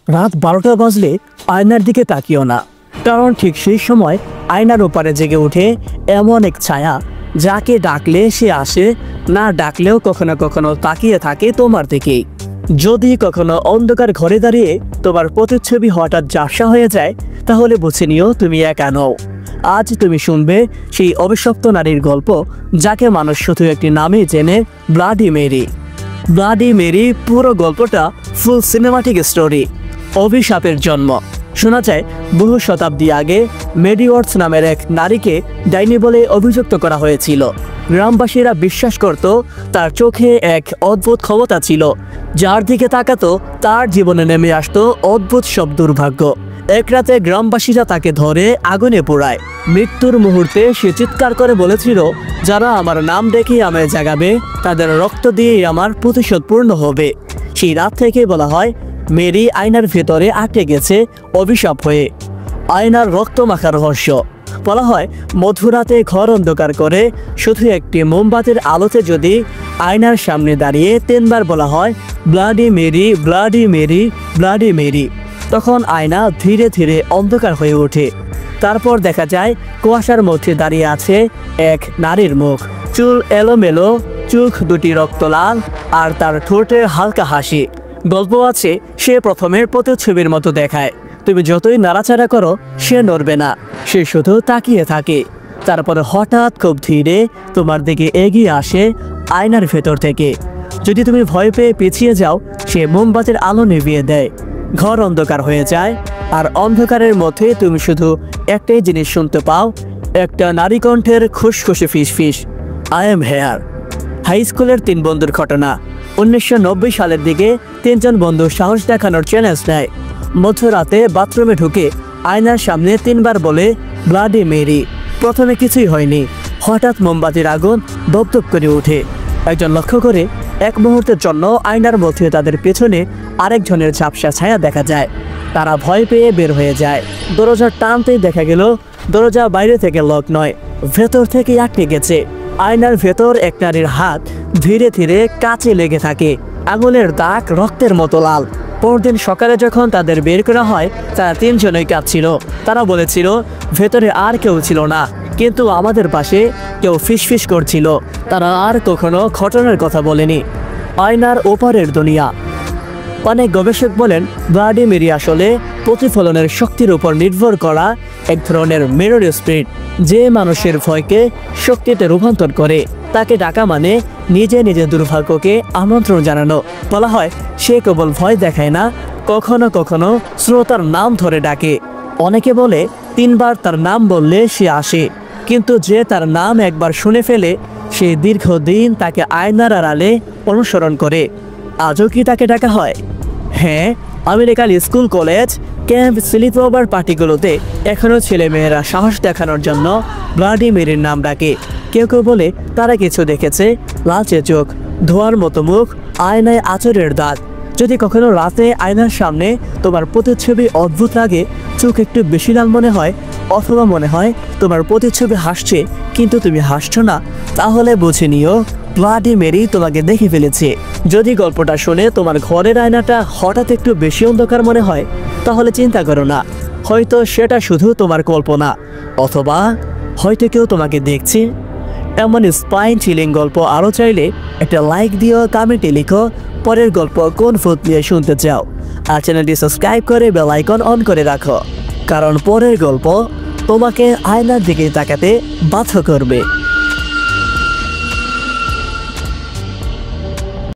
রাত 12টা বাজলে আয়নার দিকে তাকিও না, কারণ ঠিক সেই সময় আয়নার ওপারে জেগে ওঠে এমন এক ছায়া যাকে ডাকলে সে আসে, না ডাকলেও কখনো কখনো তাকিয়ে থাকে তোমার দিকেই। যদি কখনো অন্ধকার ঘরে দাঁড়িয়ে তোমার প্রতিচ্ছবি হঠাৎ ঝাপসা হয়ে যায়, তাহলে বুঝে নিও তুমি একা নও। আজ তুমি শুনবে সেই অভিশপ্ত নারীর গল্প, যাকে মানুষ শুধু একটি নামে চেনে, ব্লাডি মেরি। ব্লাডি মেরি পুরো গল্পটা ফুল সিনেমাটিক স্টোরি। অভিশাপের জন্ম। শোনা যায় বহু শতাব্দী আগে মেডিওয়ার্স নামের এক নারীকে ডাইনি বলে অভিযুক্ত করা হয়েছিল। গ্রামবাসীরা বিশ্বাস করত তার চোখে এক অদ্ভুত ক্ষমতা ছিল, যার দিকে তাকাতো তার জীবনে নেমে আসতো অদ্ভুত সব দুর্ভাগ্য। এক রাতে গ্রামবাসীরা তাকে ধরে আগুনে পোড়ায়। মৃত্যুর মুহূর্তে সে চিৎকার করে বলেছিল, যারা আমার নাম দেখে আমায় জাগাবে, তাদের রক্ত দিয়েই আমার প্রতিশোধ পূর্ণ হবে। সেই রাত থেকে বলা হয় মেরি আয়নার ভেতরে আটকে গেছে অভিশাপ হয়ে। আয়নার রক্ত মাখা রহস্য। বলা হয় মধ্যরাতে ঘর অন্ধকার করে শুধু একটি মোমবাতির আলোতে যদি আয়নার সামনে দাঁড়িয়ে 3 বার বলা হয় bloody Mary, bloody Mary, bloody Mary, তখন আয়না ধীরে ধীরে অন্ধকার হয়ে ওঠে। তারপর দেখা যায় কুয়াশার মধ্যে দাঁড়িয়ে আছে এক নারীর মুখ। চুল এলোমেলো, চোখ দুটি রক্ত লাল, আর তার ঠোঁটে হালকা হাসি। গল্প আছে সে প্রথমে প্রতিচ্ছবির মতো দেখায়, তুমি যতই নাড়াচাড়া করো সে নড়বে না, সে শুধু তাকিয়ে থাকে। তারপরে হঠাৎ খুব ধীরে তোমার দিকে এগিয়ে আসে আয়নার ভেতর থেকে। যদি তুমি ভয় পেয়ে পিছিয়ে যাও, সে মোমবাতির আলো নিভিয়ে দেয়। ঘর অন্ধকার হয়ে যায়, আর অন্ধকারের মধ্যে তুমি শুধু একটাই জিনিস শুনতে পাও, একটা নারী কণ্ঠের খুশখুশি ফিসফিস, আই এম হেয়ার। হাই স্কুলের 3 বন্ধুর ঘটনা। 1990 সালের দিকে 3 জন বন্ধু সাহস দেখানোর চ্যালেঞ্জ নেয়। মধ্যরাতে বাথরুমে ঢুকে আয়নার সামনে 3 বার বলে ব্লাডি মেরি। প্রথমে কিছুই হয়নি, হঠাৎ মোমবাতির আগুন দপদপ করে ওঠে। একজন লক্ষ্য করে এক মুহূর্তের জন্য আয়নার মধ্যে তাদের পেছনে আরেকজনের ঝাপসা ছায়া দেখা যায়। তারা ভয় পেয়ে বের হয়ে যায়। দরজা টানতেই দেখা গেল দরজা বাইরে থেকে লক নয়, ভেতর থেকে আটকে গেছে। আয়নার ভেতর এক নারীর হাত ধীরে ধীরে কাছে লেগে থাকে, আঙুলের দাগ রক্তের মতো লাল। পরদিন সকালে যখন তাদের বের করা হয়, তারা 3 জনই কাঁদছিল। তারা বলেছিল ভেতরে আর কেউ ছিল না, কিন্তু আমাদের পাশে কেউ ফিসফিস করছিল। তারা আর কখনো ঘটনার কথা বলেনি। আয়নার ওপারের দুনিয়া। অনেক গবেষক বলেন ব্লাডি মেরি আসলে প্রতিফলনের শক্তির উপর নির্ভর করা এক ধরনের মিরর স্পিরিট, যে মানুষের ভয়কে শক্তিতে রূপান্তর করে। তাকে ডাকা মানে নিজে নিজের দুর্ভাগ্যকে আমন্ত্রণ জানানো। বলা হয় সে কেবল ভয় দেখায় না, কখনো কখনো শ্রোতার নাম ধরে ডাকে। অনেকে বলে 3 বার তার নাম বললে সে আসে, কিন্তু যে তার নাম একবার শুনে ফেলে সে দীর্ঘদিন তাকে আয়নার আড়ালে অনুসরণ করে। আজও কি তাকে ডাকা হয়? হ্যাঁ, আমেরিকার স্কুল, কলেজ, ক্যাম্প, স্লিপওভার পার্টিগুলোতে এখনও ছেলেমেয়েরা সাহস দেখানোর জন্য ব্লাডি মেরির নাম ডাকে। কেউ কেউ বলে তারা কিছু দেখেছে, লালচে চোখ, ধোয়ার মতো মুখ, আয়নায় আঁচড়ের দাগ। যদি কখনো রাতে আয়নার সামনে তোমার প্রতিচ্ছবি অদ্ভুত লাগে, চোখ একটু বেশি লাল মনে হয়, অথবা মনে হয় তোমার প্রতিচ্ছবি হাসছে কিন্তু তুমি হাসছো না, তাহলে বুঝে নিও ব্লাডি মেরি তোমাকে দেখে ফেলেছে। যদি গল্পটা শুনে তোমার ঘরের আয়নাটা হঠাৎ একটু বেশি অন্ধকার মনে হয়, তাহলে চিন্তা করো না, হয়তো সেটা শুধু তোমার কল্পনা, অথবা হয়তো কেউ তোমাকে দেখছে। এমন স্পাইন চিলিং গল্প আরও চাইলে একটা লাইক দিও, কমেন্টে লিখো পরের গল্প কোন ভূত নিয়ে শুনতে চাও, আর চ্যানেলটি সাবস্ক্রাইব করে বেল আইকন অন করে রাখো, কারণ পরের গল্প তোমাকে আয়নার দিকে তাকাতে বাধ্য করবে।